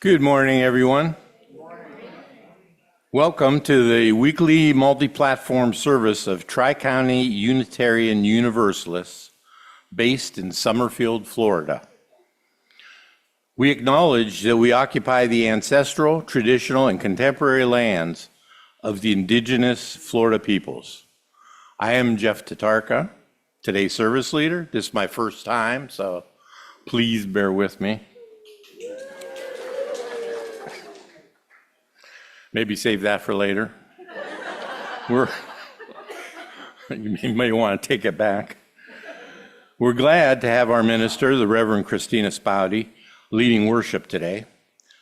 Good morning, everyone. Welcome to the weekly multi-platform service of Tri-County Unitarian Universalists based in Summerfield, Florida. We acknowledge that we occupy the ancestral, traditional, and contemporary lands of the indigenous Florida peoples. I am Jeff Tatarka, today's service leader. This is my first time, so please bear with me. Maybe save that for later. You may want to take it back. We're glad to have our minister, the Reverend Kristina Spaude, leading worship today.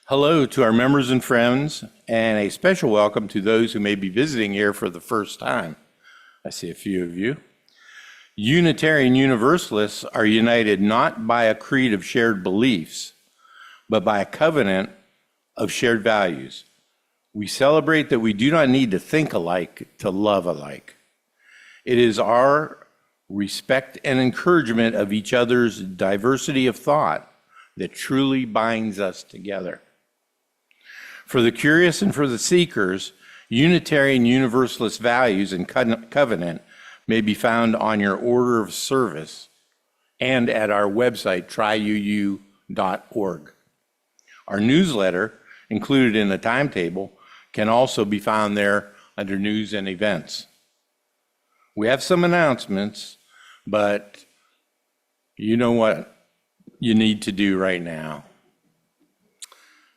Hello to our members and friends, and a special welcome to those who may be visiting here for the first time. I see a few of you. Unitarian Universalists are united not by a creed of shared beliefs, but by a covenant of shared values. We celebrate that we do not need to think alike to love alike. It is our respect and encouragement of each other's diversity of thought that truly binds us together. For the curious and for the seekers, Unitarian Universalist values and covenant may be found on your order of service and at our website, triuu.org. Our newsletter, included in the timetable, can also be found there under news and events. We have some announcements, but you know what you need to do right now.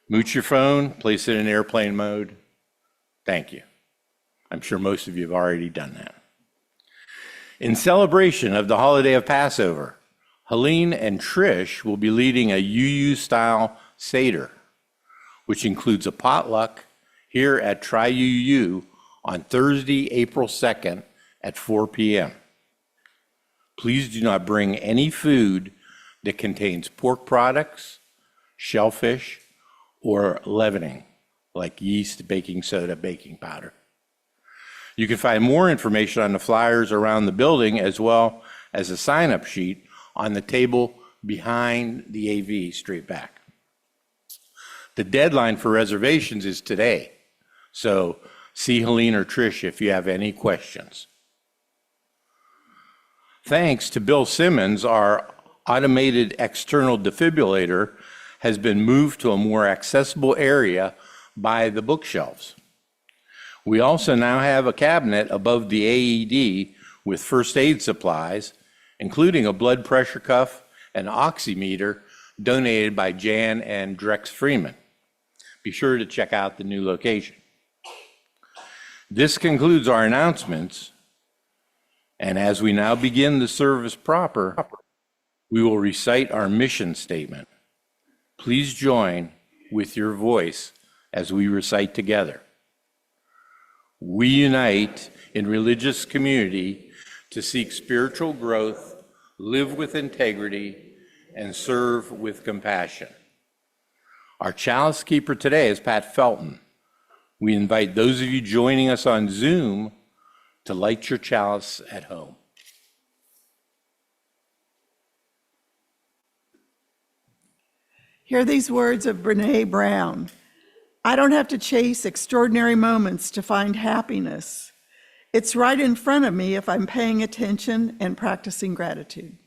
Mute your phone, place it in airplane mode. Thank you. I'm sure most of you have already done that. In celebration of the holiday of Passover, Helene and Trish will be leading a UU-style Seder, which includes a potluck here at Tri-UU on Thursday, April 2nd at 4 p.m. Please do not bring any food that contains pork products, shellfish, or leavening, like yeast, baking soda, baking powder. You can find more information on the flyers around the building as well as a sign-up sheet on the table behind the AV straight back. The deadline for reservations is today. So see Helene or Trish if you have any questions. Thanks to Bill Simmons, our automated external defibrillator has been moved to a more accessible area by the bookshelves. We also now have a cabinet above the AED with first aid supplies, including a blood pressure cuff and oximeter donated by Jan and Drex Freeman. Be sure to check out the new location. This concludes our announcements, and as we now begin the service proper, we will recite our mission statement. Please join with your voice as we recite together. We unite in religious community to seek spiritual growth, live with integrity, and serve with compassion. Our chalice keeper today is Pat Felton. We invite those of you joining us on Zoom to light your chalice at home. Hear these words of Brene Brown. I don't have to chase extraordinary moments to find happiness. It's right in front of me if I'm paying attention and practicing gratitude.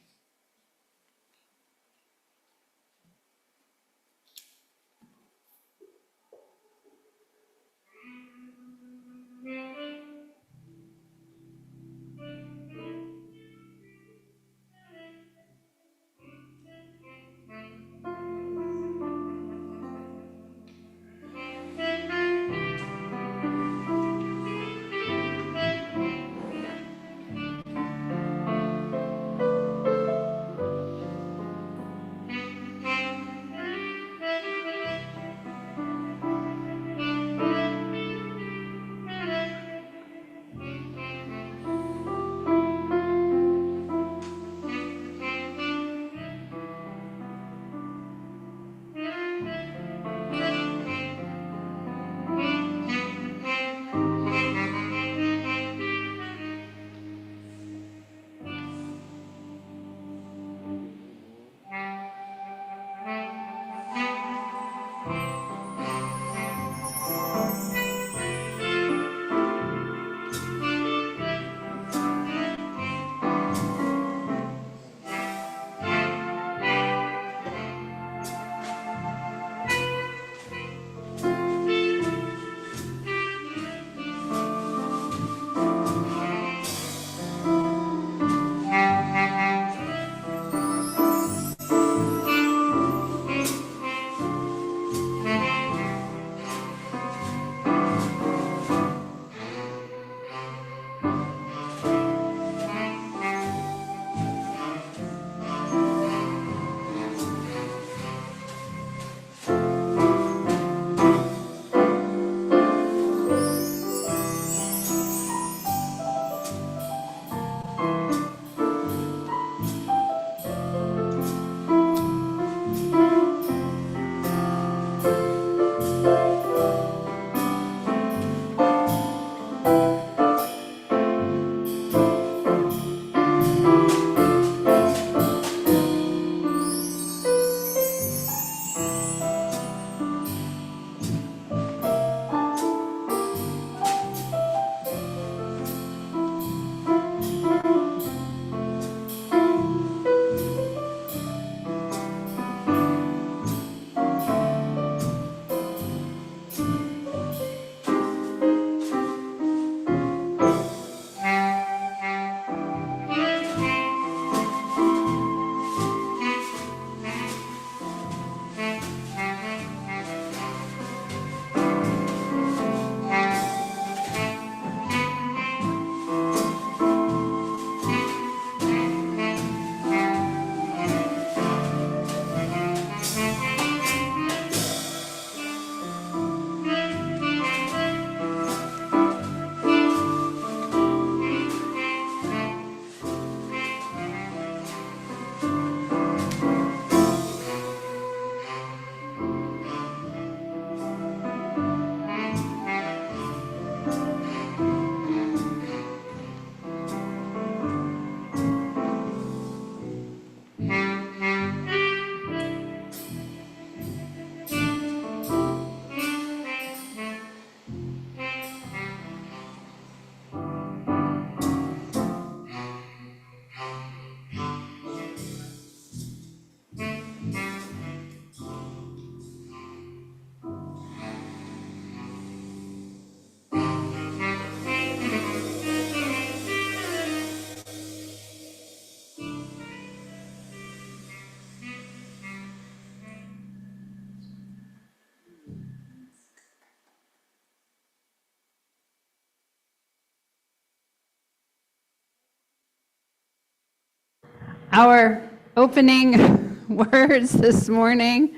Our opening words this morning,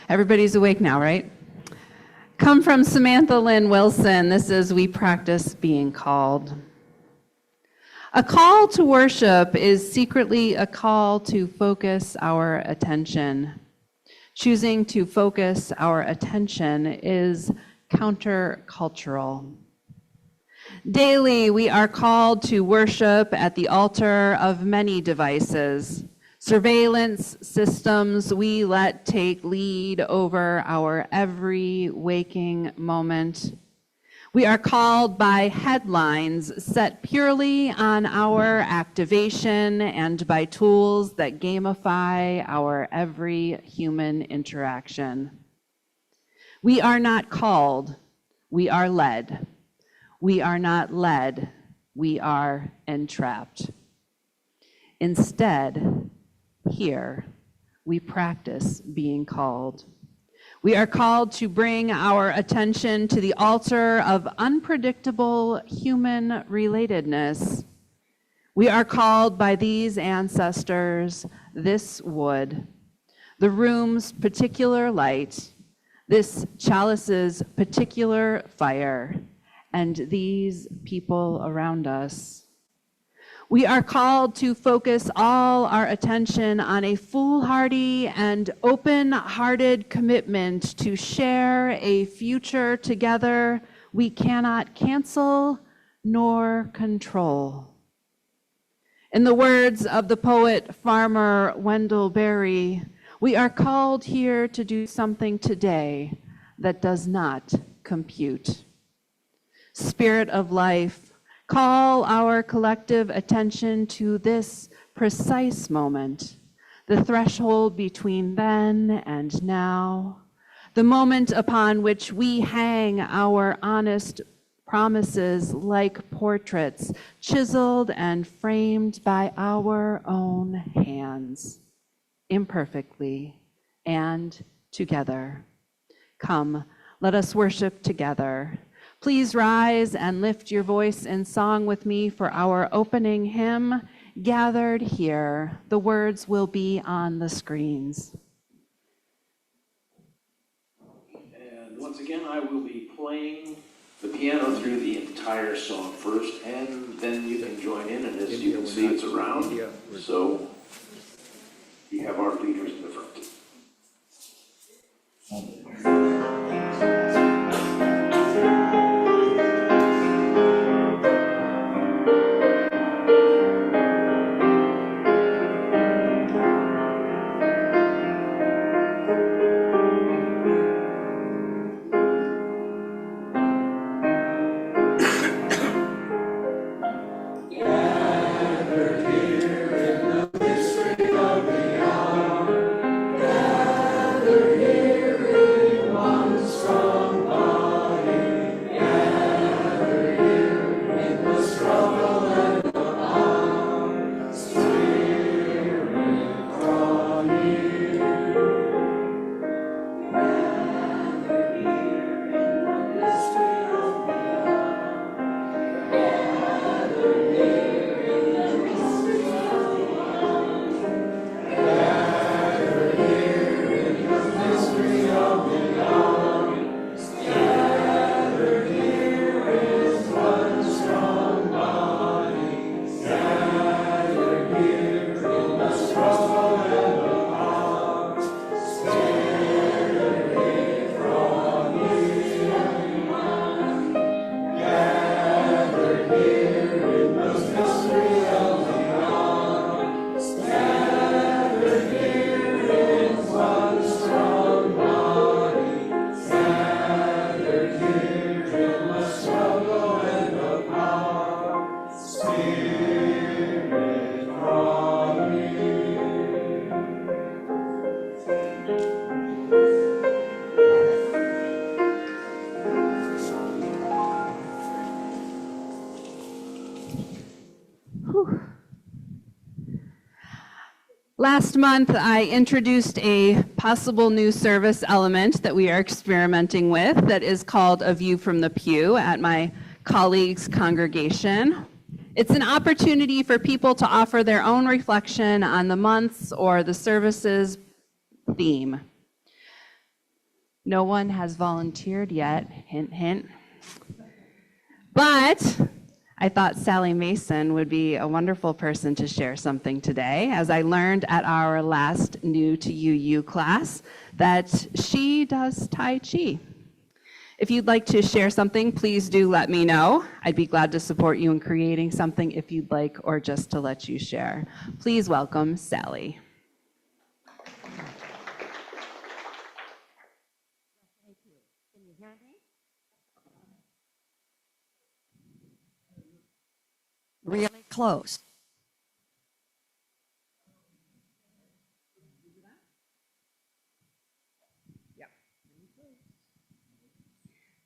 everybody's awake now, right? Come from Samantha Lynn Wilson. This is We Practice Being Called. A call to worship is secretly a call to focus our attention. Choosing to focus our attention is countercultural. Daily, we are called to worship at the altar of many devices, surveillance systems we let take lead over our every waking moment. We are called by headlines set purely on our activation and by tools that gamify our every human interaction. We are not called, we are led. We are not led, we are entrapped. Instead, here, we practice being called. We are called to bring our attention to the altar of unpredictable human relatedness. We are called by these ancestors, this wood, the room's particular light, this chalice's particular fire, and these people around us. We are called to focus all our attention on a foolhardy and open-hearted commitment to share a future together we cannot cancel nor control. In the words of the poet farmer Wendell Berry, we are called here to do something today that does not compute. Spirit of life, call our collective attention to this precise moment, the threshold between then and now, the moment upon which we hang our honest promises like portraits, chiseled and framed by our own hands, imperfectly and together. Come, let us worship together. Please rise and lift your voice in song with me for our opening hymn, Gathered Here. The words will be on the screens. And once again, I will be playing the piano through the entire song first, and then you can join in, and as you can see, it's around. So you have our leaders in the front. Last month, I introduced a possible new service element that we are experimenting with that is called A View from the Pew at my colleague's congregation. It's an opportunity for people to offer their own reflection on the month's or the service's theme. No one has volunteered yet, hint, hint. But I thought Sally Mason would be a wonderful person to share something today, as I learned at our last New to UU class that she does Tai Chi. If you'd like to share something, please do let me know. I'd be glad to support you in creating something if you'd like, or just to let you share. Please welcome Sally. Really close.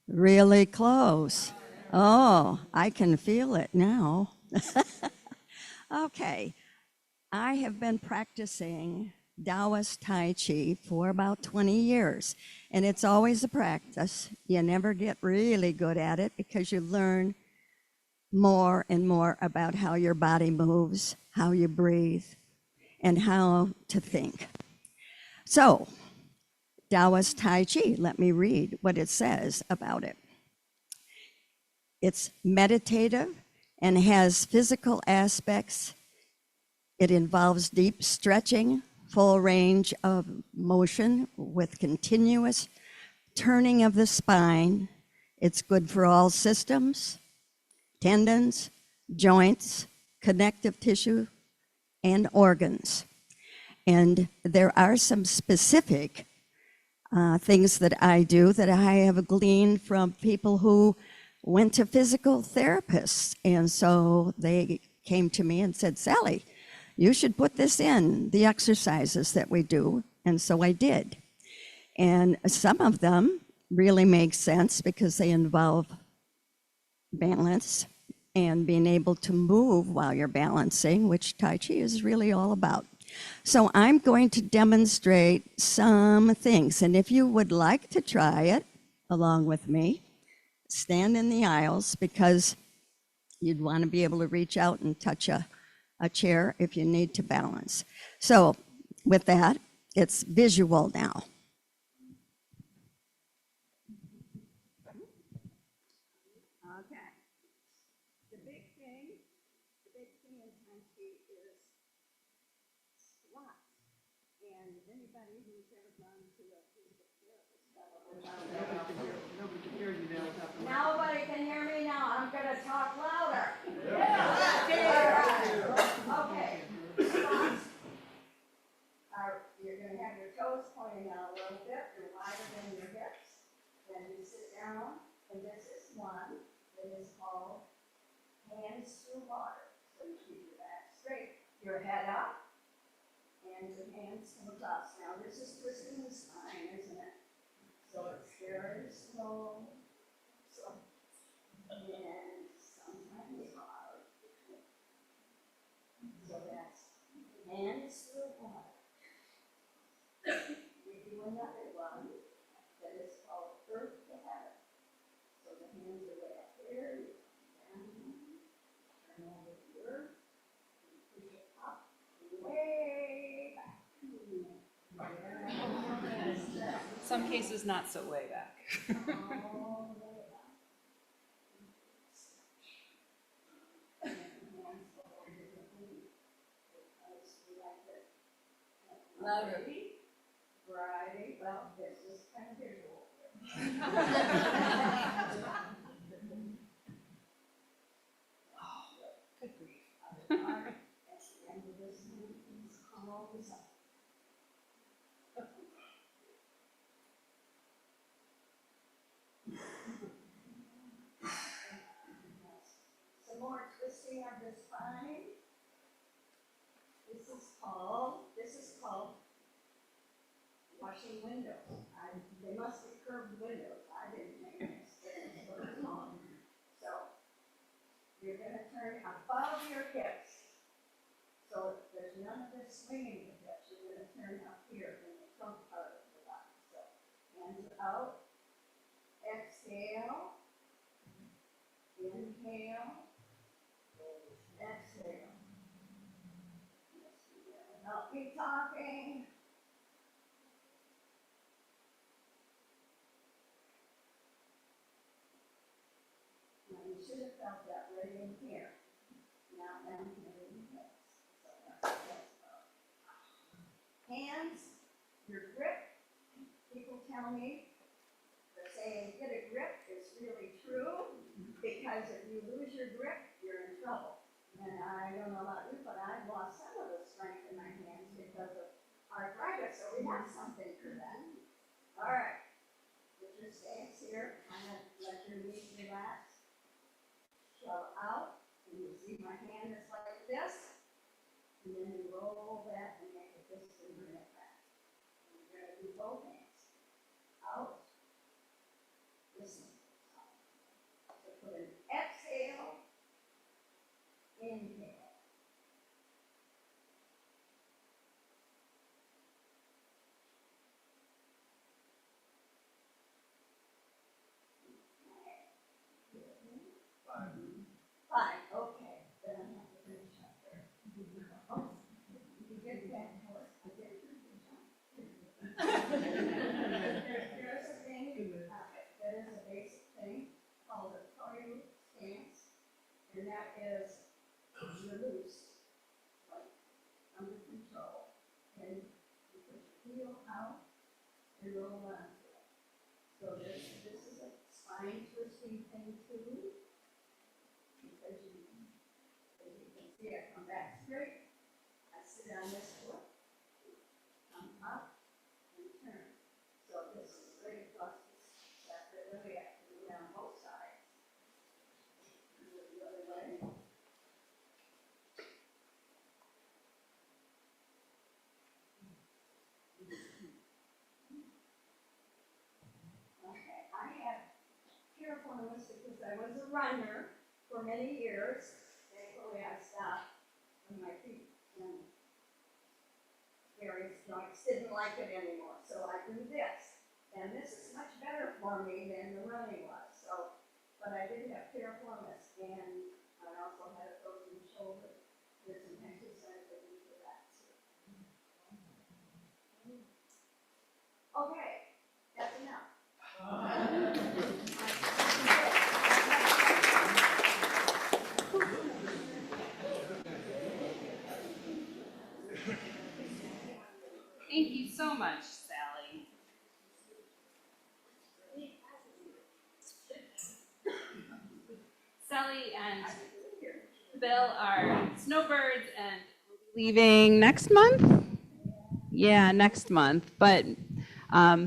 Really close. Oh, I can feel it now. Okay, I have been practicing Taoist Tai Chi for about 20 years, and it's always a practice. You never get really good at it because you learn more and more about how your body moves, how you breathe, and how to think. So, Taoist Tai Chi, let me read what it says about it. It's meditative and has physical aspects. It involves deep stretching, full range of motion with continuous turning of the spine. It's good for all systems, tendons, joints, connective tissue, and organs. And there are some specific things that I do that I have gleaned from people who went to physical therapists. And so they came to me and said, Sally, you should put this in the exercises that we do. And so I did. And some of them really make sense because they involve balance and being able to move while you're balancing, which Tai Chi is really all about. So I'm going to demonstrate some things. And if you would like to try it along with me, stand in the aisles because you'd want to be able to reach out and touch a chair if you need to balance. So with that, it's visual now. Okay. The big thing in Tai Chi is squats. And anybody who's ever gone to a physical therapist, nobody can hear me now. I'm going to talk louder. Okay. Squats. You're going to have your toes pointing out a little bit. You're wider than your hips. Then you sit down, and this is one that is called hands through water. So you keep your back straight, your head up, and your hands come across. Now this is twisting the spine, isn't it? So it's very slow, and sometimes hard. So that's hands through water. We do another one that is called earth to heaven. So the hands are way up here, down, turn over the earth, and push it up, way back. Some cases not so way back. All the way up. And hands go over the knee, because we like it. Louder. Variety, well, this is kind of visual. Good grief. At the end of this one, please come over some. Some more twisting of the spine. This is called washing windows. They must be curved windows. I didn't make this. So you're going to turn above your hips. So there's none of this swinging the hips. You're going to turn up here in the trunk part of the body. So hands out. Exhale. Inhale. talking. Now, you should have felt that right in here. Now down here in the hips. So that's about. Hands, your grip. People tell me the saying, get a grip is really true, because if you lose your grip, you're in trouble. And I don't know about you, but I've lost some of the strength in my hands because of arthritis, so we have something for that. All right, put your stance here, kind of let your knees relax. Shove out, and you see my hand is like this, and then you roll that and make it this and bring it back. And you're going to do both hands. Out, listen. So put an exhale, inhale. Five, okay, then I have to finish up there. Oh, you get that horse, I did a good job. Here's a thing, that is a basic thing called a cardio stance, and that is you're loose, like under control, and you put your heel out and roll onto it. So this is a spine twisting thing too. As you can see, I come back straight, I sit on this foot, come up, and turn. So this is great plus that's the way I have to do it on both sides. Do it the other way. Okay, I have carefulness because I was a runner for many years. Thankfully, I stopped when my feet and various joints didn't like it anymore. So I do this, and this is much better for me than the running was. So, but I did have carefulness, and I also had a frozen shoulder. There's some exercise I do for that too. Okay, that's enough. Thank you so much, Sally. Sally and Bill are snowbirds and leaving next month? Yeah, next month. But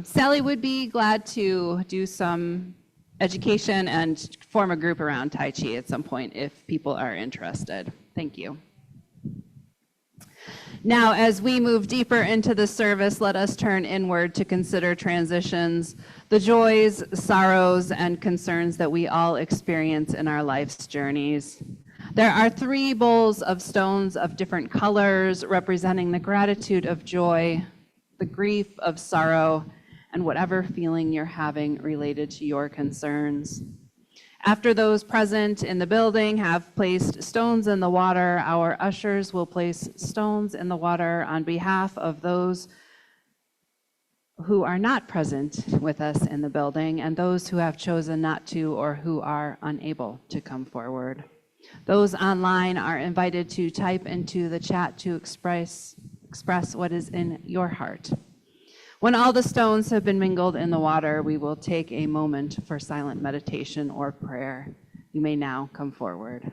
Sally would be glad to do some education and form a group around Tai Chi at some point if people are interested. Thank you. Now, as we move deeper into the service, let us turn inward to consider transitions, the joys, sorrows, and concerns that we all experience in our life's journeys. There are 3 bowls of stones of different colors representing the gratitude of joy, the grief of sorrow, and whatever feeling you're having related to your concerns. After those present in the building have placed stones in the water, our ushers will place stones in the water on behalf of those who are not present with us in the building and those who have chosen not to or who are unable to come forward. Those online are invited to type into the chat to express what is in your heart. When all the stones have been mingled in the water, we will take a moment for silent meditation or prayer. You may now come forward.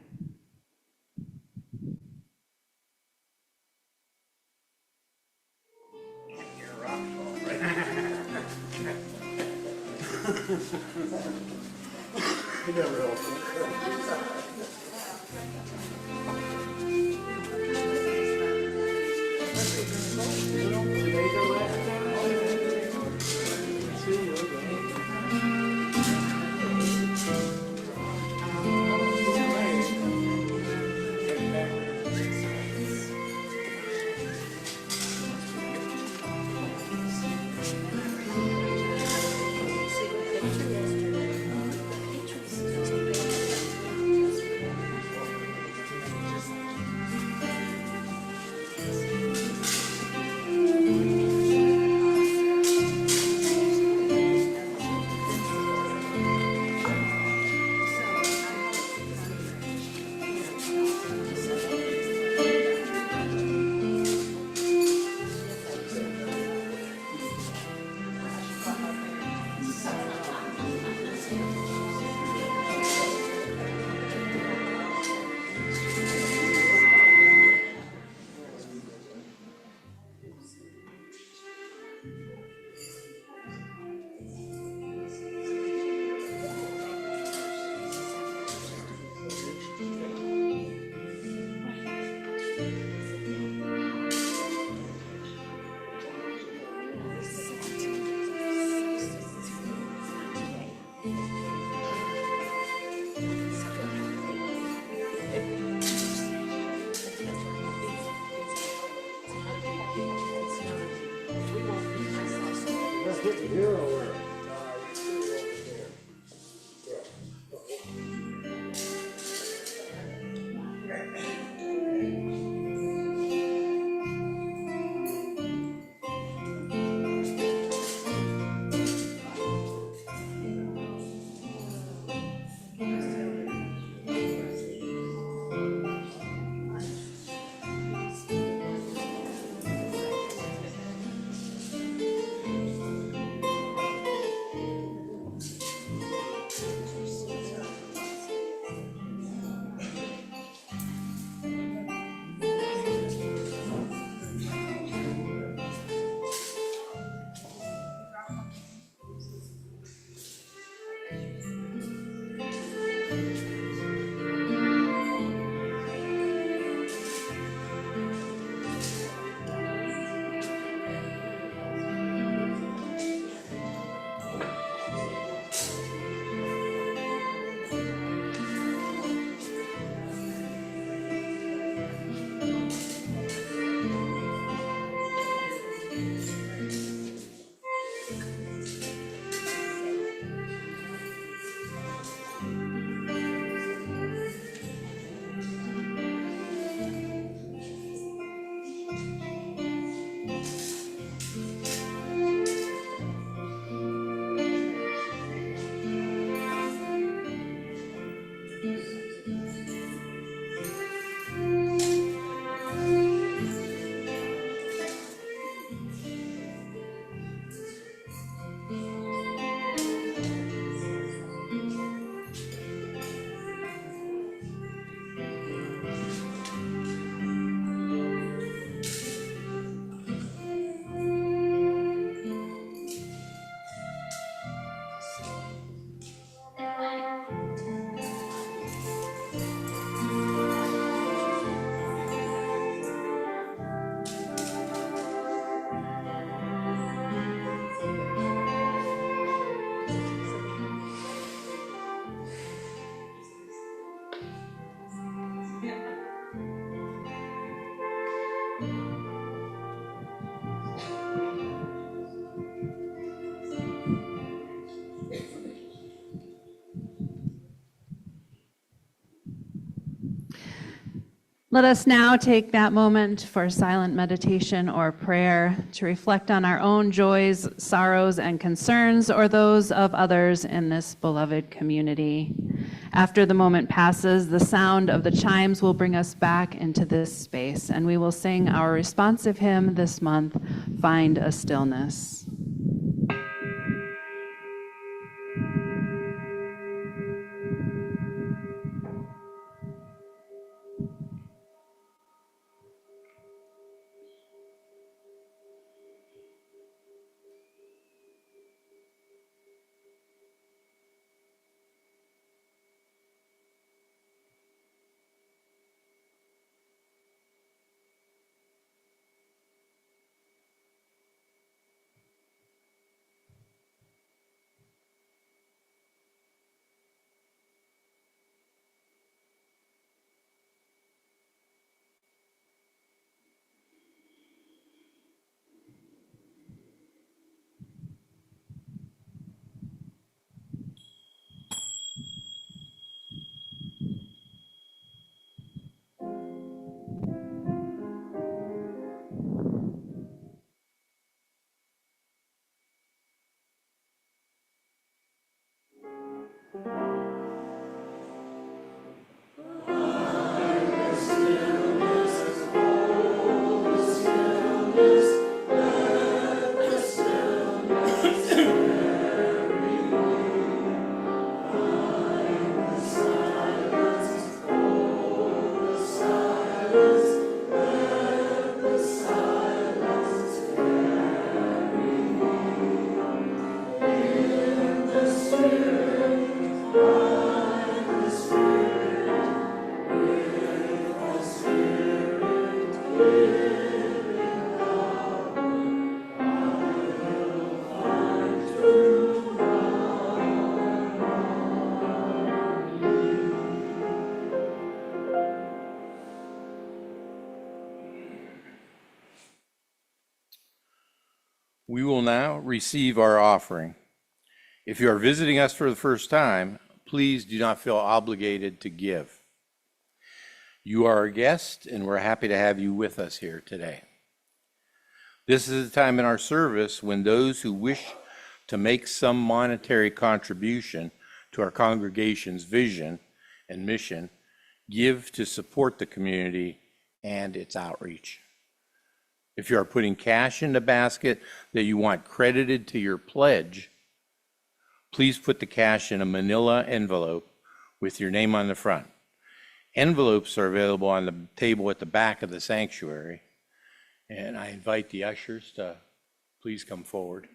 Let us now take that moment for silent meditation or prayer to reflect on our own joys, sorrows, and concerns, or those of others in this beloved community. After the moment passes, the sound of the chimes will bring us back into this space, and we will sing our responsive hymn this month, Find a Stillness. We will now receive our offering. If you are visiting us for the first time, please do not feel obligated to give. You are a guest, and we're happy to have you with us here today. This is a time in our service when those who wish to make some monetary contribution to our congregation's vision and mission give to support the community and its outreach. If you are putting cash in the basket that you want credited to your pledge, please put the cash in a manila envelope with your name on the front. Envelopes are available on the table at the back of the sanctuary, and I invite the ushers to please come forward.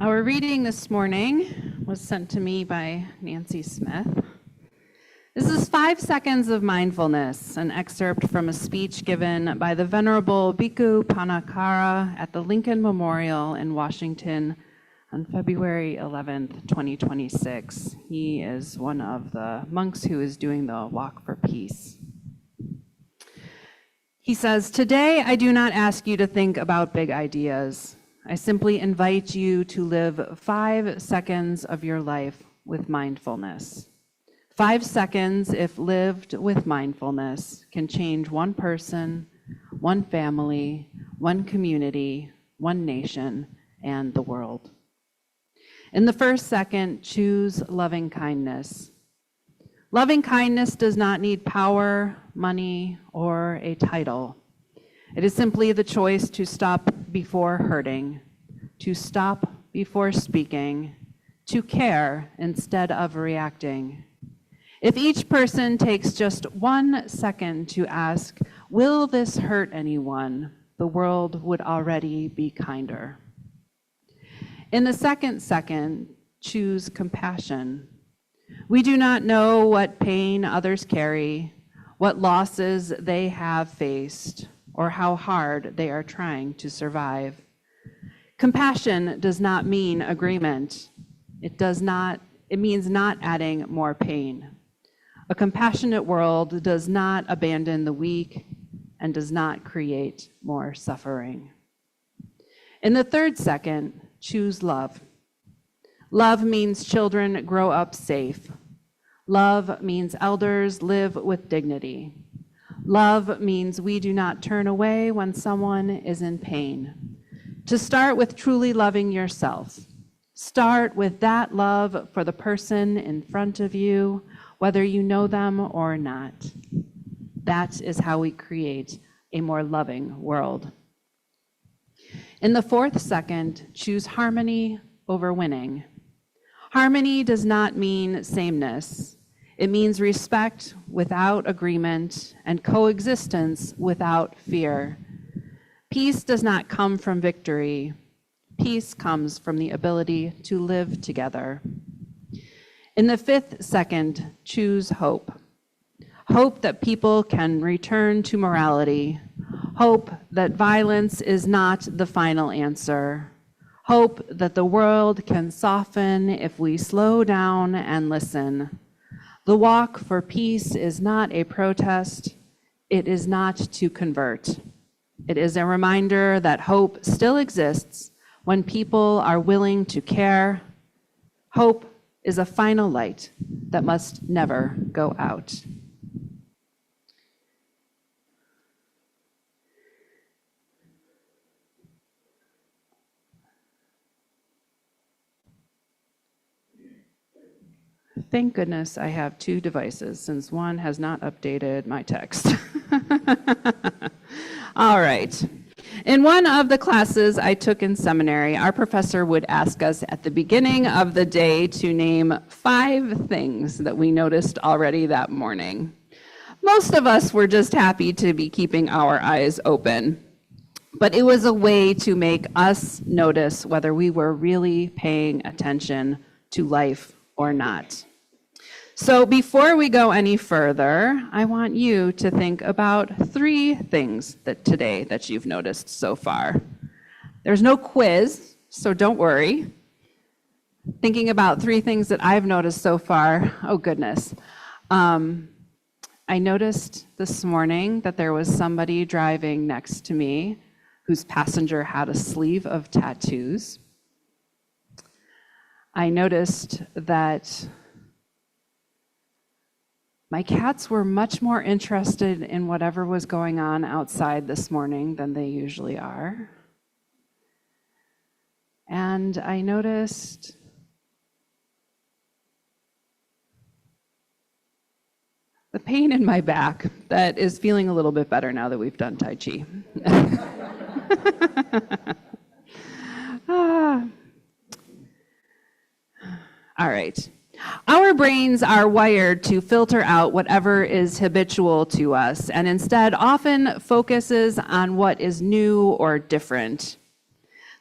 Our reading this morning was sent to me by Nancy Smith. This is 5 seconds of mindfulness, an excerpt from a speech given by the Venerable Bhikkhu Panakara at the Lincoln Memorial in Washington on February 11th, 2026. He is one of the monks who is doing the Walk for Peace. He says, "Today I do not ask you to think about big ideas. I simply invite you to live 5 seconds of your life with mindfulness. 5 seconds, if lived with mindfulness, can change one person, one family, one community, one nation, and the world. In the first second, choose loving kindness. Loving kindness does not need power, money, or a title. It is simply the choice to stop before hurting, to stop before speaking, to care instead of reacting. If each person takes just 1 second to ask, will this hurt anyone? The world would already be kinder. In the second second, choose compassion. We do not know what pain others carry, what losses they have faced, or how hard they are trying to survive. Compassion does not mean agreement. It means not adding more pain. A compassionate world does not abandon the weak and does not create more suffering. In the third second, choose love. Love means children grow up safe. Love means elders live with dignity. Love means we do not turn away when someone is in pain. To start with truly loving yourself. Start with that love for the person in front of you, whether you know them or not. That is how we create a more loving world. In the fourth second, choose harmony over winning. Harmony does not mean sameness. It means respect without agreement and coexistence without fear. Peace does not come from victory. Peace comes from the ability to live together. In the fifth second, choose hope. Hope that people can return to morality. Hope that violence is not the final answer. Hope that the world can soften if we slow down and listen. The walk for peace is not a protest. It is not to convert. It is a reminder that hope still exists when people are willing to care. Hope is a final light that must never go out. Thank goodness I have two devices, since one has not updated my text. All right. In one of the classes I took in seminary, our professor would ask us at the beginning of the day to name 5 things that we noticed already that morning. Most of us were just happy to be keeping our eyes open, but it was a way to make us notice whether we were really paying attention to life or not. So before we go any further, I want you to think about 3 things today that you've noticed so far. There's no quiz, so don't worry. Thinking about 3 things that I've noticed so far, oh goodness. I noticed this morning that there was somebody driving next to me whose passenger had a sleeve of tattoos. I noticed that my cats were much more interested in whatever was going on outside this morning than they usually are. And I noticed the pain in my back that is feeling a little bit better now that we've done Tai Chi. All right. Our brains are wired to filter out whatever is habitual to us, and instead often focuses on what is new or different.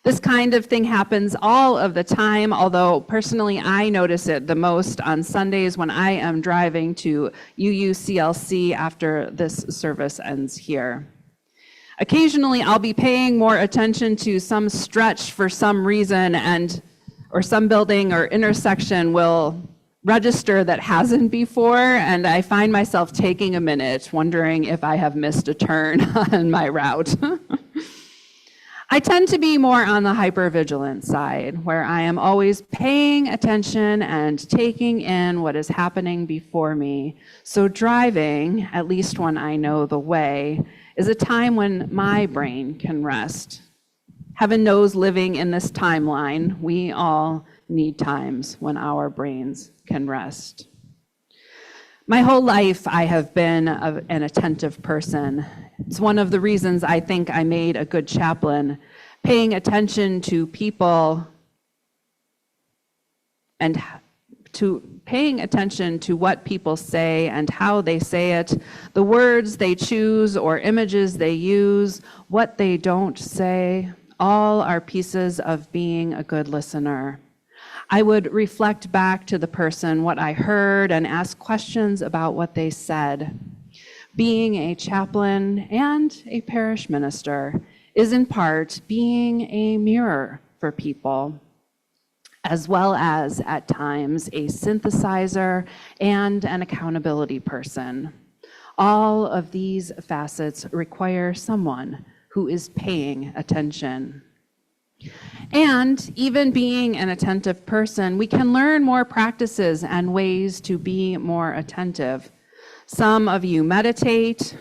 This kind of thing happens all of the time, although personally I notice it the most on Sundays when I am driving to UUCLC after this service ends here. Occasionally I'll be paying more attention to some stretch for some reason, or some building or intersection will register that hasn't before, and I find myself taking a minute wondering if I have missed a turn on my route. I tend to be more on the hypervigilant side, where I am always paying attention and taking in what is happening before me. So driving, at least when I know the way, is a time when my brain can rest. Heaven knows, living in this timeline, we all need times when our brains can rest. My whole life, I have been an attentive person. It's one of the reasons I think I made a good chaplain, paying attention to people and paying attention to what people say and how they say it, the words they choose or images they use, what they don't say. All are pieces of being a good listener. I would reflect back to the person what I heard and ask questions about what they said. Being a chaplain and a parish minister is in part being a mirror for people, as well as at times a synthesizer and an accountability person. All of these facets require someone who is paying attention. And even being an attentive person, we can learn more practices and ways to be more attentive. Some of you meditate,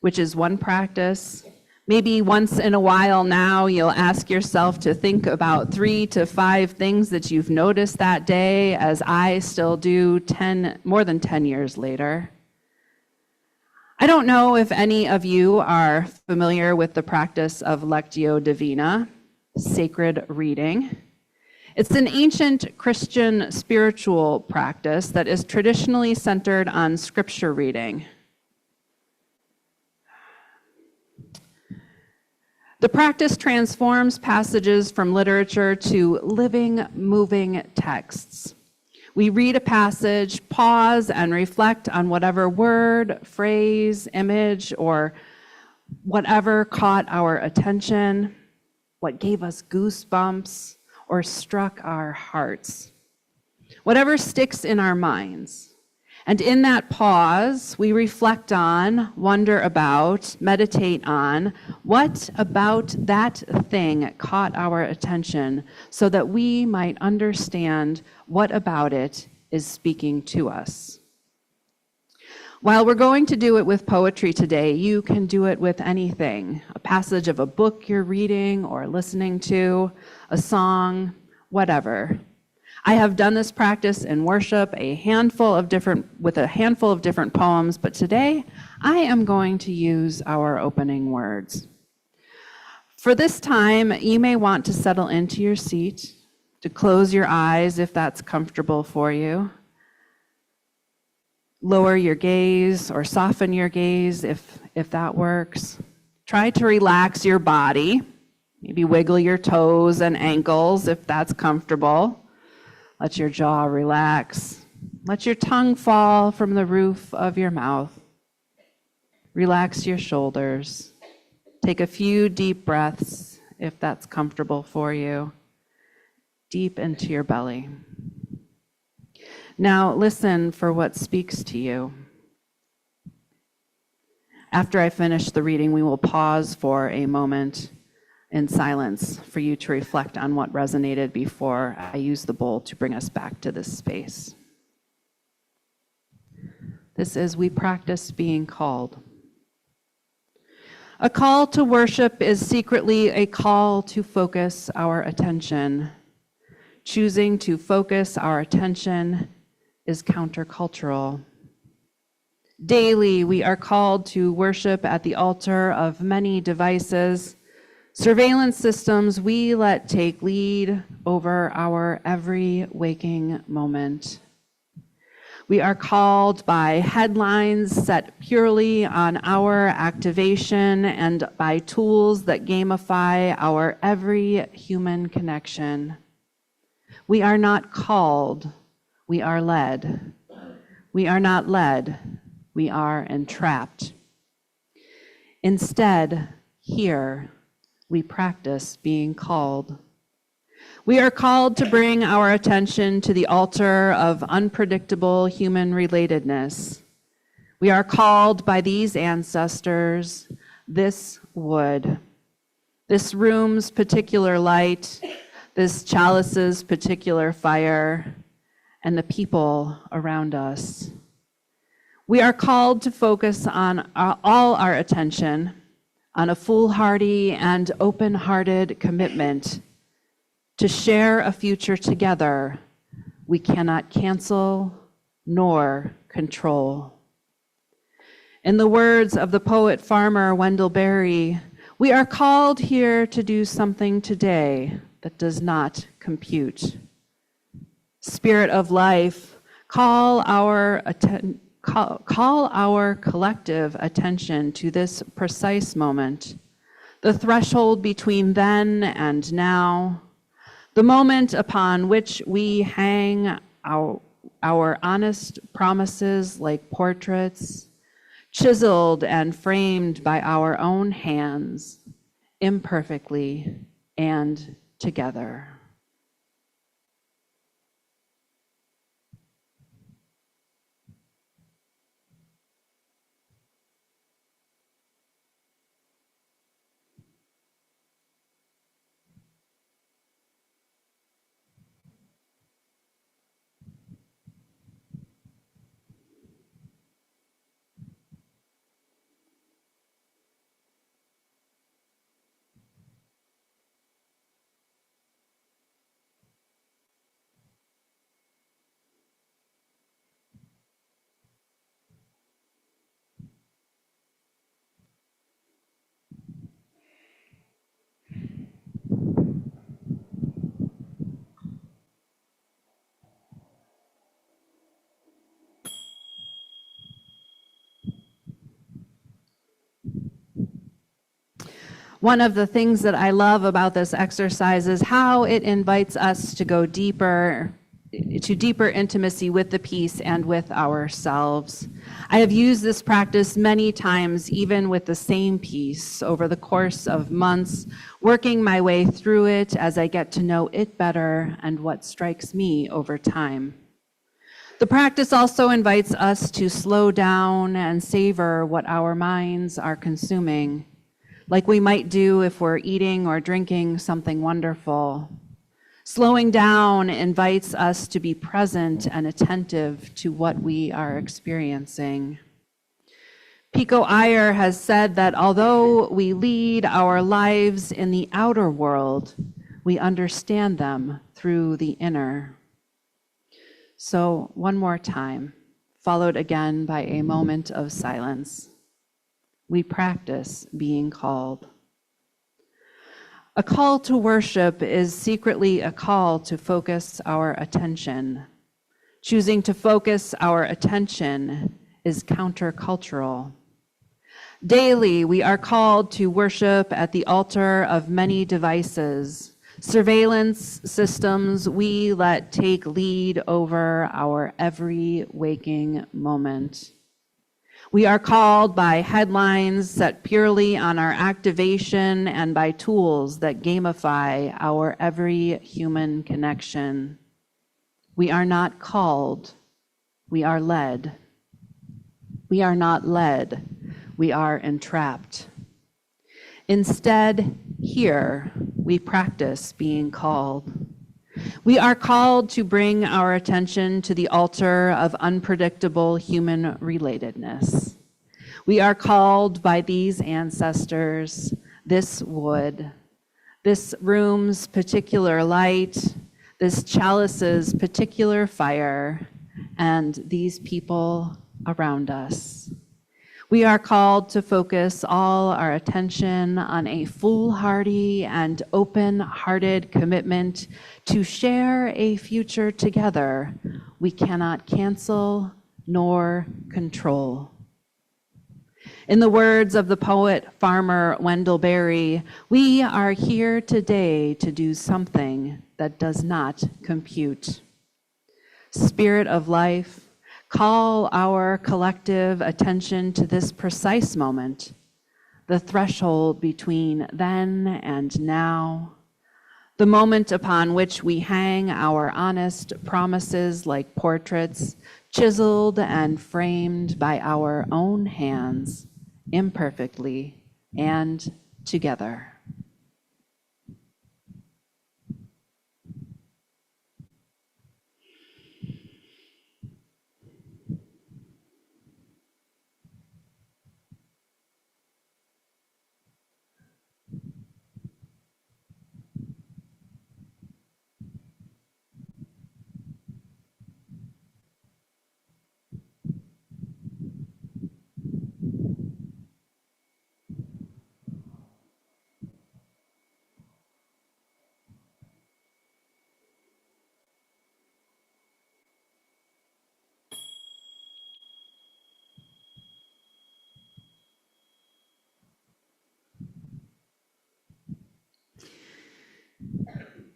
which is one practice. Maybe once in a while now, you'll ask yourself to think about 3 to 5 things that you've noticed that day, as I still do more than 10 years later. I don't know if any of you are familiar with the practice of Lectio Divina, sacred reading. It's an ancient Christian spiritual practice that is traditionally centered on scripture reading. The practice transforms passages from literature to living, moving texts. We read a passage, pause, and reflect on whatever word, phrase, image, or whatever caught our attention, what gave us goosebumps, or struck our hearts. Whatever sticks in our minds. And in that pause, we reflect on, wonder about, meditate on what about that thing caught our attention so that we might understand what about it is speaking to us. While we're going to do it with poetry today, you can do it with anything, a passage of a book you're reading or listening to, a song, whatever. I have done this practice in worship with a handful of different poems, but today I am going to use our opening words. For this time, you may want to settle into your seat, to close your eyes if that's comfortable for you. Lower your gaze or soften your gaze if that works. Try to relax your body. Maybe wiggle your toes and ankles if that's comfortable. Let your jaw relax. Let your tongue fall from the roof of your mouth. Relax your shoulders. Take a few deep breaths if that's comfortable for you. Deep into your belly. Now listen for what speaks to you. After I finish the reading, we will pause for a moment in silence for you to reflect on what resonated before I use the bowl to bring us back to this space. This is We Practice Being Called. A call to worship is secretly a call to focus our attention. Choosing to focus our attention is countercultural. Daily, we are called to worship at the altar of many devices, surveillance systems we let take lead over our every waking moment. We are called by headlines set purely on our activation and by tools that gamify our every human connection. We are not called, we are led. We are not led, we are entrapped. Instead, here, we practice being called. We are called to bring our attention to the altar of unpredictable human relatedness. We are called by these ancestors, this wood, this room's particular light, this chalice's particular fire, and the people around us. We are called to focus on all our attention on a foolhardy and open-hearted commitment to share a future together we cannot cancel nor control. In the words of the poet farmer Wendell Berry, we are called here to do something today that does not compute. Spirit of life, call our collective attention to this precise moment, the threshold between then and now, the moment upon which we hang our honest promises like portraits, chiseled and framed by our own hands, imperfectly and together. One of the things that I love about this exercise is how it invites us to go deeper, to deeper intimacy with the piece and with ourselves. I have used this practice many times, even with the same piece, over the course of months, working my way through it as I get to know it better and what strikes me over time. The practice also invites us to slow down and savor what our minds are consuming, like we might do if we're eating or drinking something wonderful. Slowing down invites us to be present and attentive to what we are experiencing. Pico Iyer has said that although we lead our lives in the outer world, we understand them through the inner. So one more time, followed again by a moment of silence. We practice being called. A call to worship is secretly a call to focus our attention. Choosing to focus our attention is countercultural. Daily, we are called to worship at the altar of many devices, surveillance systems we let take lead over our every waking moment. We are called by headlines set purely on our activation and by tools that gamify our every human connection. We are not called, we are led. We are not led, we are entrapped. Instead, here, we practice being called. We are called to bring our attention to the altar of unpredictable human relatedness. We are called by these ancestors, this wood, this room's particular light, this chalice's particular fire, and these people around us. We are called to focus all our attention on a foolhardy and open-hearted commitment to share a future together we cannot cancel nor control. In the words of the poet farmer Wendell Berry, we are here today to do something that does not compute. Spirit of life, call our collective attention to this precise moment, the threshold between then and now, the moment upon which we hang our honest promises like portraits, chiseled and framed by our own hands, imperfectly and together.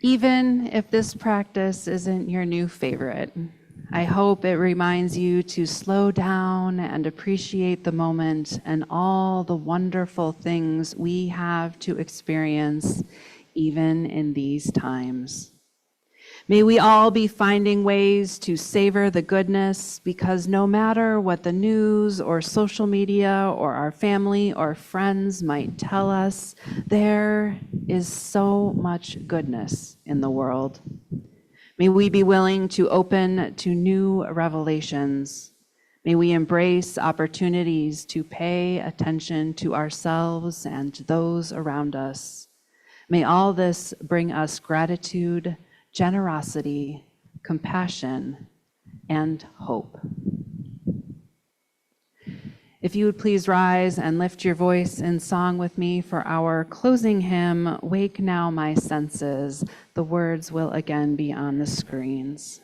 Even if this practice isn't your new favorite, I hope it reminds you to slow down and appreciate the moment and all the wonderful things we have to experience even in these times. May we all be finding ways to savor the goodness, because no matter what the news or social media or our family or friends might tell us, there is so much goodness in the world. May we be willing to open to new revelations. May we embrace opportunities to pay attention to ourselves and those around us. May all this bring us gratitude, generosity, compassion, and hope. If you would please rise and lift your voice in song with me for our closing hymn, Wake Now My Senses. The words will again be on the screens.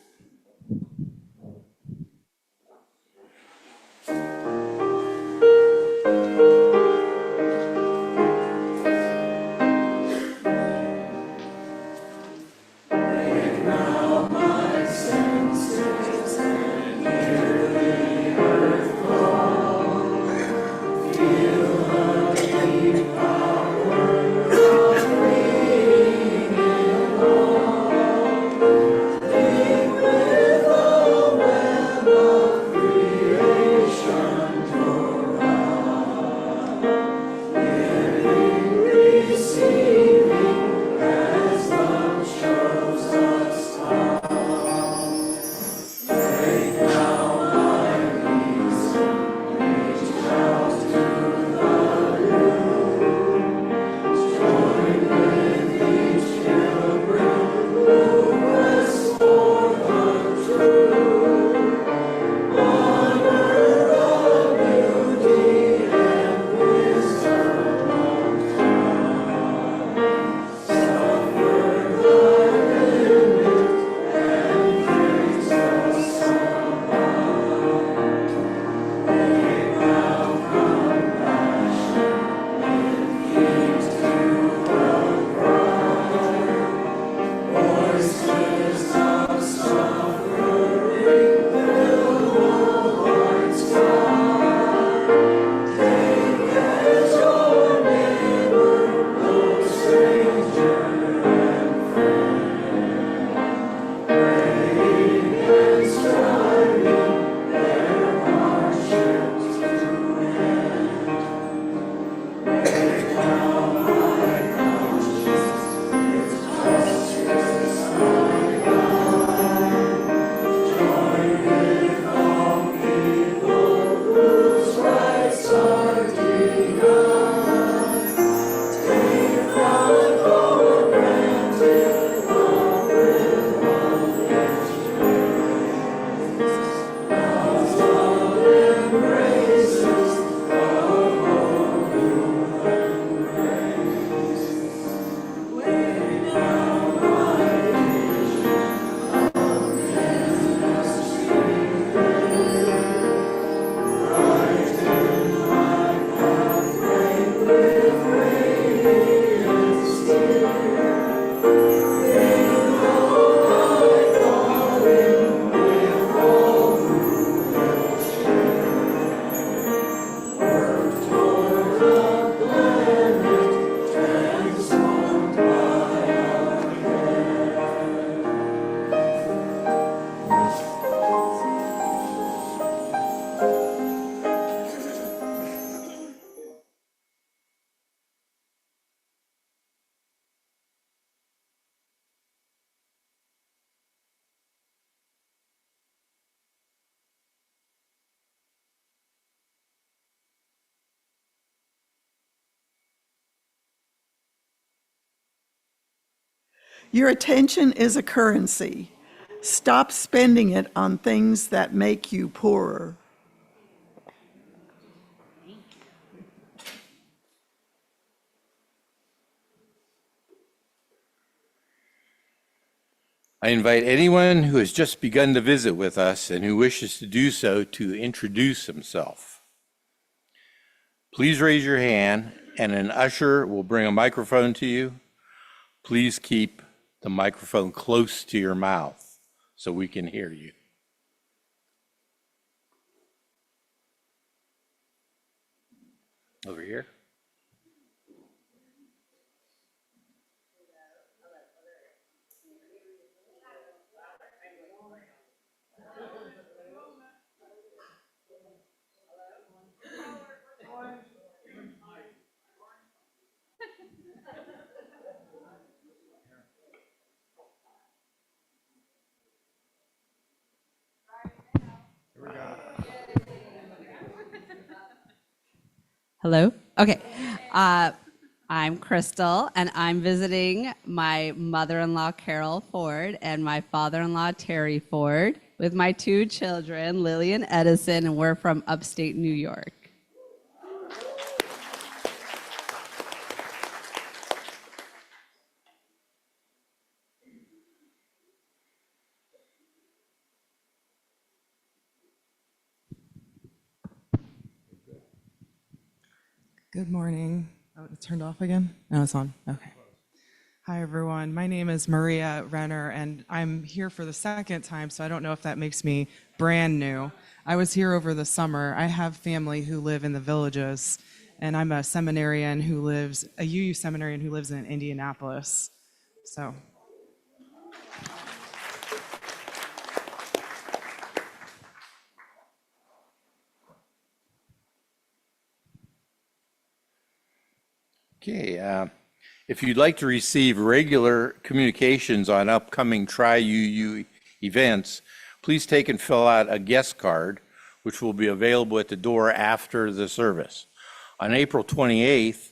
Your attention is a currency. Stop spending it on things that make you poorer. I invite anyone who has just begun to visit with us and who wishes to do so to introduce himself. Please raise your hand and an usher will bring a microphone to you. Please keep the microphone close to your mouth so we can hear you. Over here. Hello? Okay. I'm Crystal, and I'm visiting my mother-in-law, Carol Ford, and my father-in-law, Terry Ford, with my 2 children, Lily and Edison, and we're from upstate New York. Good morning. Oh, it turned off again? No, it's on. Okay. Hi, everyone. My name is Maria Renner, and I'm here for the second time, so I don't know if that makes me brand new. I was here over the summer. I have family who live in the villages, and I'm a seminarian who lives, a UU seminarian who lives in Indianapolis. So. Okay, if you'd like to receive regular communications on upcoming Tri-UU events, please take and fill out a guest card, which will be available at the door after the service. On April 28th,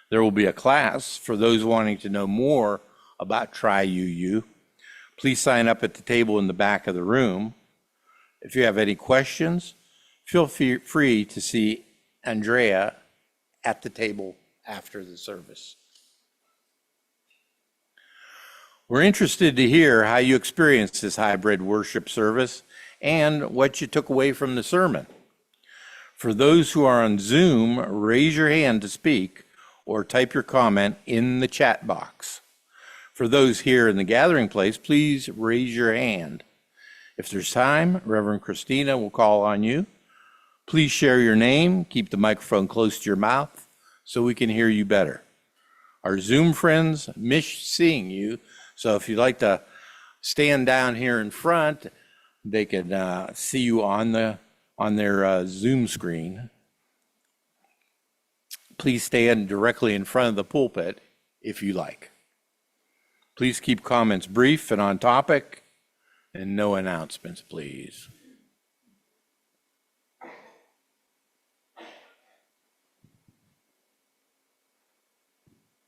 there will be a class for those wanting to know more about Tri-UU. Please sign up at the table in the back of the room. If you have any questions, feel free to see Andrea at the table after the service. We're interested to hear how you experienced this hybrid worship service and what you took away from the sermon. For those who are on Zoom, raise your hand to speak or type your comment in the chat box. For those here in the gathering place, please raise your hand. If there's time, Reverend Kristina will call on you. Please share your name, keep the microphone close to your mouth so we can hear you better. Our Zoom friends miss seeing you, so if you'd like to stand down here in front, they can see you on their Zoom screen. Please stand directly in front of the pulpit if you like. Please keep comments brief and on topic, and no announcements, please.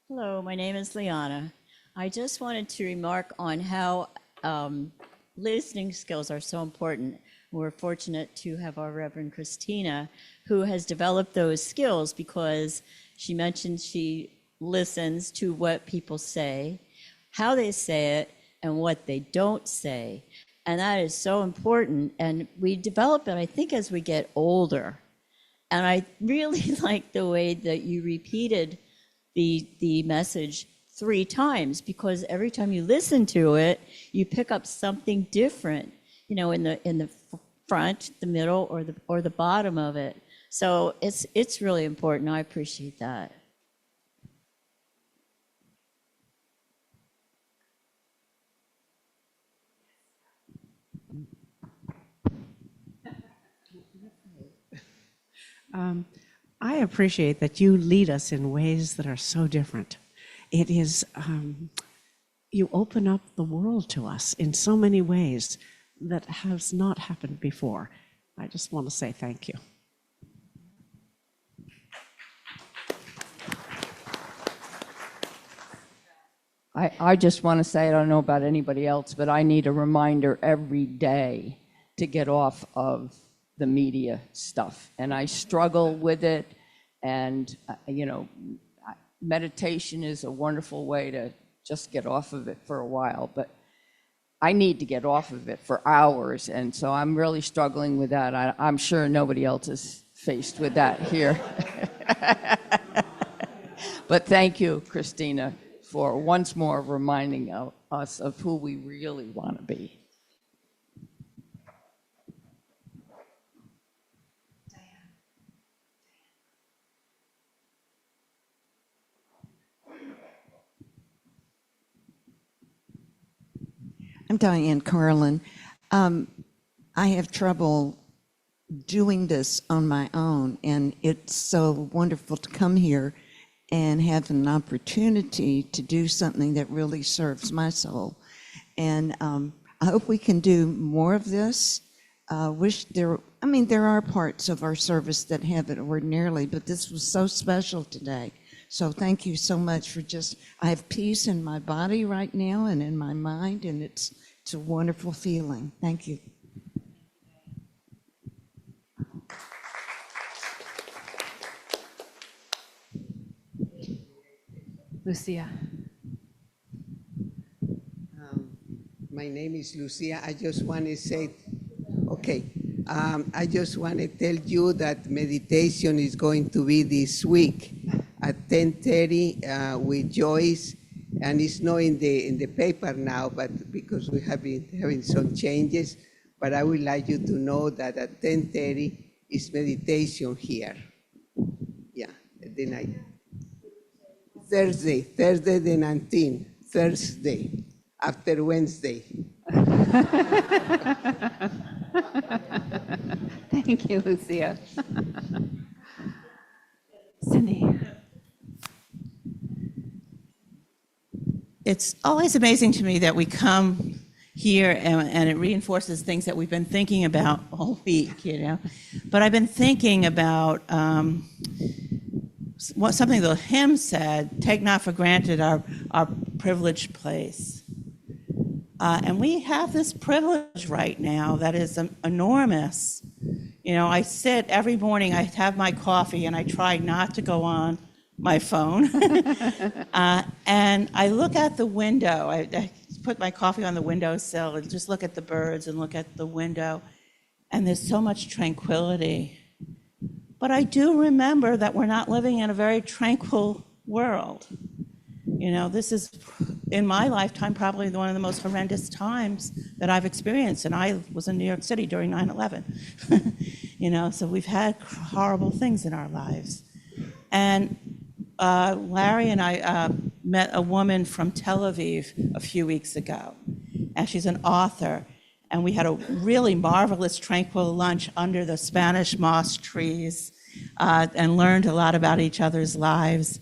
Hello, my name is Liana. I just wanted to remark on how listening skills are so important. We're fortunate to have our Reverend Kristina, who has developed those skills because she mentioned she listens to what people say, how they say it, and what they don't say. And that is so important. And we develop it, I think, as we get older. And I really like the way that you repeated the message 3 times, because every time you listen to it, you pick up something different, in the front, the middle, or the bottom of it. So it's really important. I appreciate that. I appreciate that you lead us in ways that are so different. It is, you open up the world to us in so many ways that has not happened before. I just want to say thank you. I just want to say, I don't know about anybody else, but I need a reminder every day to get off of the media stuff. And I struggle with it. And, meditation is a wonderful way to just get off of it for a while. But I need to get off of it for hours. And so I'm really struggling with that. I'm sure nobody else is faced with that here. But thank you, Kristina, for once more reminding us of who we really want to be. I'm Diane Carlin. I have trouble doing this on my own, and it's so wonderful to come here and have an opportunity to do something that really serves my soul. And I hope we can do more of this. There are parts of our service that have it ordinarily, but this was so special today. So thank you so much for I have peace in my body right now and in my mind, and it's a wonderful feeling. Thank you. Lucia. My name is Lucia. I just want to say, I just want to tell you that meditation is going to be this week at 10:30 with Joyce, and it's not in the paper now, but because we have been having some changes. But I would like you to know that at 10:30 is meditation here. Yeah, the night. Thursday the 19th, Thursday, after Wednesday. Thank you, Lucia. Cindy. It's always amazing to me that we come here and it reinforces things that we've been thinking about all week, But I've been thinking about something the hymn said, take not for granted our privileged place. And we have this privilege right now that is enormous. I sit every morning, I have my coffee, and I try not to go on my phone. And I look at the window. I put my coffee on the windowsill and just look at the birds and look at the window. And there's so much tranquility. But I do remember that we're not living in a very tranquil world. This is, in my lifetime, probably one of the most horrendous times that I've experienced. And I was in New York City during 9/11. So we've had horrible things in our lives. And Larry and I met a woman from Tel Aviv a few weeks ago, and she's an author. And we had a really marvelous, tranquil lunch under the Spanish moss trees and learned a lot about each other's lives.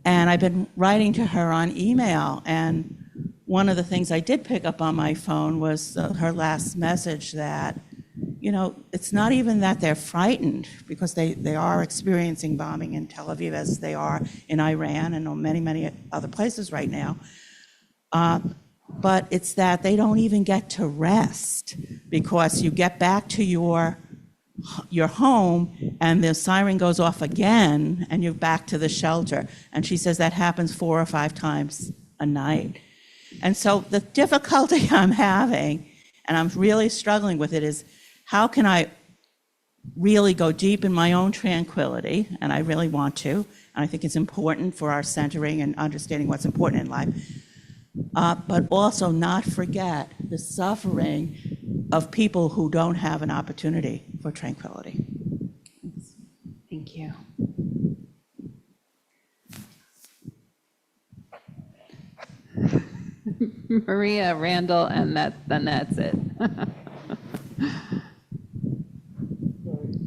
And I've been writing to her on email, and one of the things I did pick up on my phone was her last message that, it's not even that they're frightened, because they are experiencing bombing in Tel Aviv as they are in Iran and many, many other places right now. But it's that they don't even get to rest, because you get back to your home and the siren goes off again and you're back to the shelter. And she says that happens 4 or 5 times a night. And so the difficulty I'm having, and I'm really struggling with it, is how can I really go deep in my own tranquility? And I really want to, and I think it's important for our centering and understanding what's important in life. But also not forget the suffering of people who don't have an opportunity for tranquility. Thank you. Maria, Randall, and then that's it.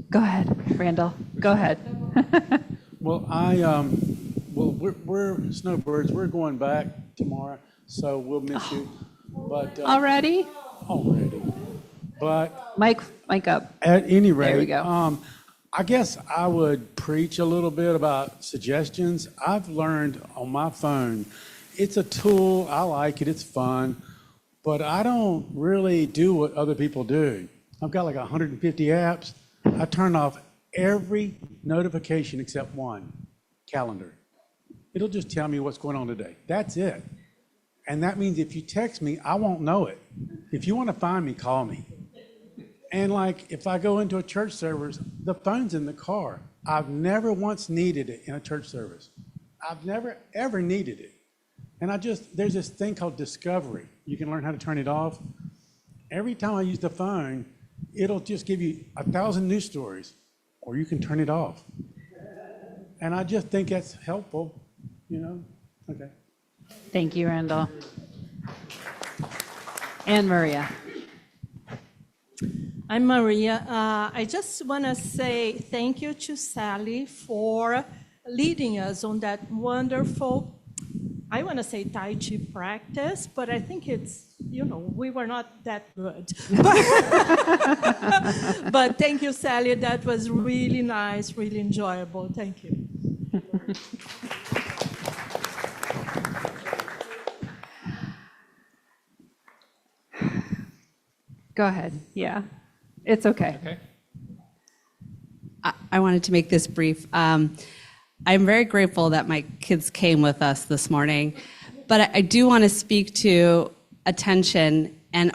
Go ahead, Randall. Go ahead. Well, we're snowbirds. We're going back tomorrow, so we'll miss you. But Already? But Mic up. at any rate, There we go. I guess I would preach a little bit about suggestions. I've learned on my phone, it's a tool. I like it. It's fun. But I don't really do what other people do. I've got like 150 apps. I turn off every notification except one, calendar. It'll just tell me what's going on today. That's it. And that means if you text me, I won't know it. If you want to find me, call me. And like if I go into a church service, the phone's in the car. I've never once needed it in a church service. I've never ever needed it. And there's this thing called discovery. You can learn how to turn it off. Every time I use the phone, it'll just give you 1,000 news stories, or you can turn it off. And I just think that's helpful, you know? Okay. Thank you, Randall. And Maria. I'm Maria. I just want to say thank you to Sally for leading us on that wonderful, I want to say Tai Chi practice, but I think it's, we were not that good. But thank you, Sally. That was really nice, really enjoyable. Thank you. Go ahead. Yeah, it's okay. Okay. I wanted to make this brief. I'm very grateful that my kids came with us this morning, but I do want to speak to attention and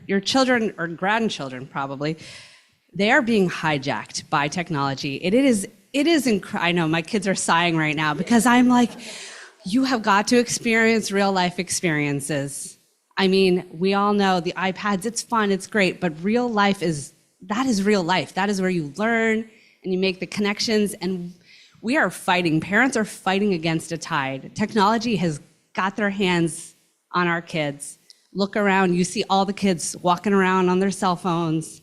your children or grandchildren probably, they are being hijacked by technology. I know my kids are sighing right now because I'm like, you have got to experience real life experiences. I mean, we all know the iPads, it's fun, it's great, but real life that is real life. That is where you learn and you make the connections, and we are fighting. Parents are fighting against a tide. Technology has got their hands on our kids. Look around, you see all the kids walking around on their cell phones.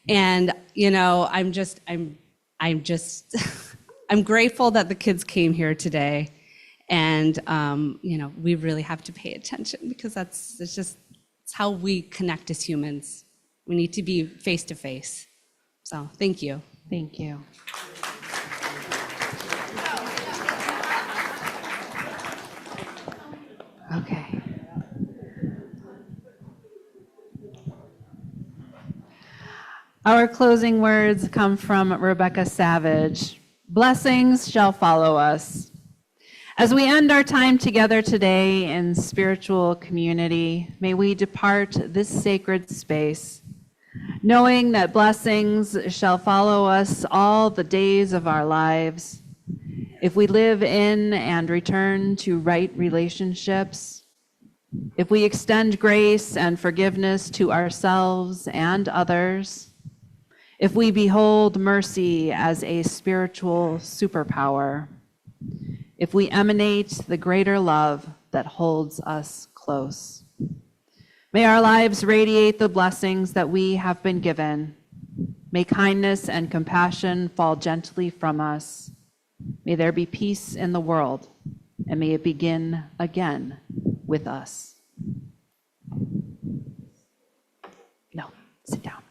And, I'm grateful that the kids came here today. And, we really have to pay attention because it's how we connect as humans. We need to be face to face. So thank you. Thank you. Okay. Our closing words come from Rebecca Savage. Blessings shall follow us. As we end our time together today in spiritual community, may we depart this sacred space, knowing that blessings shall follow us all the days of our lives. If we live in and return to right relationships, if we extend grace and forgiveness to ourselves and others, if we behold mercy as a spiritual superpower, if we emanate the greater love that holds us close. May our lives radiate the blessings that we have been given. May kindness and compassion fall gently from us. May there be peace in the world, and may it begin again with us. No, sit down.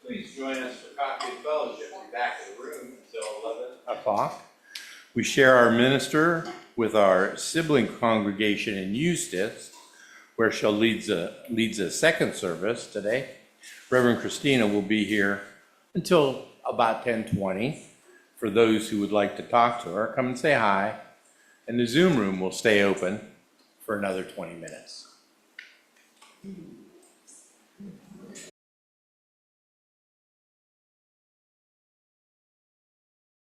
Please join us for coffee and fellowship in the back of the room until 11 o'clock. We share our minister with our sibling congregation in Eustis, where she leads a second service today. Reverend Kristina will be here until about 10:20. For those who would like to talk to her, come and say hi. And the Zoom room will stay open for another 20 minutes.